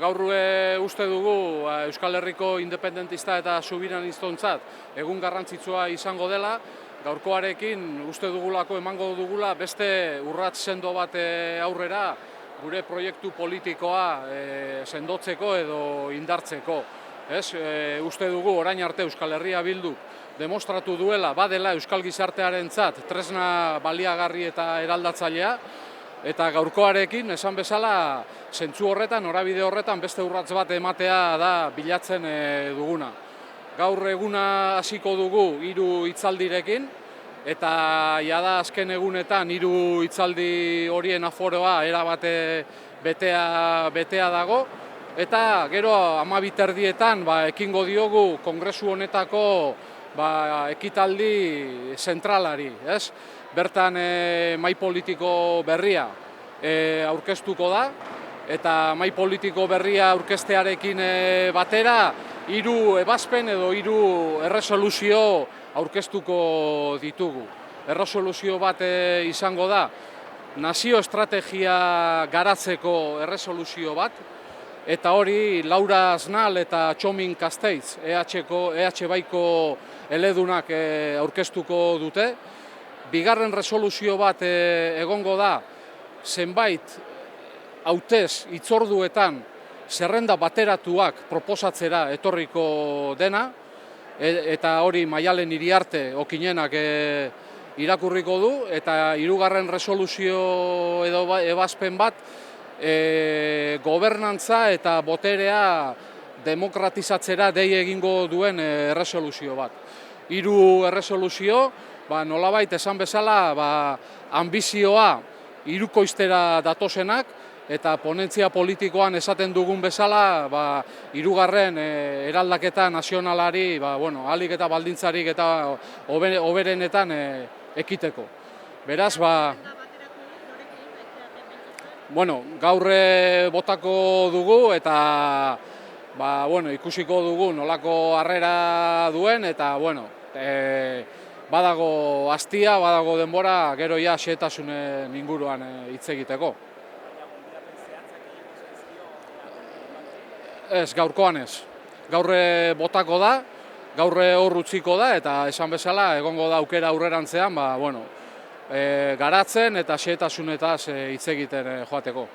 gaur uste dugu Euskal Herriko independentista eta subiranistontzat egun garrantzitsua izango dela. Gaurkoarekin uste dugulako emango dugula beste urrats sendo bat aurrera gure proiektu politikoa sendotzeko edo indartzeko. Uste dugu orain arte Euskal Herria Bilduk demostratu duela badela Euskal gizartearentzat tresna baliagarri eta eraldatzailea, eta gaurkoarekin, esan bezala, zentzu horretan, norabide horretan, beste urrats bat ematea da bilatzen duguna. Gaur eguna hasiko dugu 3 hitzaldirekin, eta jada azken egunetan 3 hitzaldi horien aforoa erabate betea dago, eta gero 12:30 ekingo diogu kongresu honetako ekitaldi zentralari. Bertan mahai politiko berria aurkeztuko da, eta mahai politiko berria aurkeztearekin batera 3 ebazpen edo 3 erresoluzio aurkeztuko ditugu. Erresoluzio bat izango da nazio estrategia garatzeko erresoluzio bat, eta hori Laura Aznal eta Txomin Kasteiz, EH Baiko eledunak aurkeztuko dute. Bigarren resoluzio bat egongo da zenbait hautez hitzorduetan zerrenda bateratuak proposatzera etorriko dena, eta hori Maialen Iriarte Okinenak irakurriko du, eta 3. resoluzio edo ebazpen bat gobernantza eta boterea demokratizatzera dei egingo duen erresoluzio bat. 3 erresoluzio, nolabait esan bezala, ambizioa hirukoiztera datozenak, eta ponentzia politikoan esaten dugun bezala, 3. eraldaketa nazionalari, ahalik eta baldintzarik eta hoberenetan ekiteko. Beraz, gaur botako dugu, eta ikusiko dugu nolako harrera duen, eta badago astia, badago denbora, gero ja xehetasunen inguruan hitz egiteko. Ez, gaurkoan ez. Gaur botako da, gaur hor utziko da, eta esan bezala egongo da aukera aurrerantzean, garatzen eta xehetasunetaz hitz egiten joateko.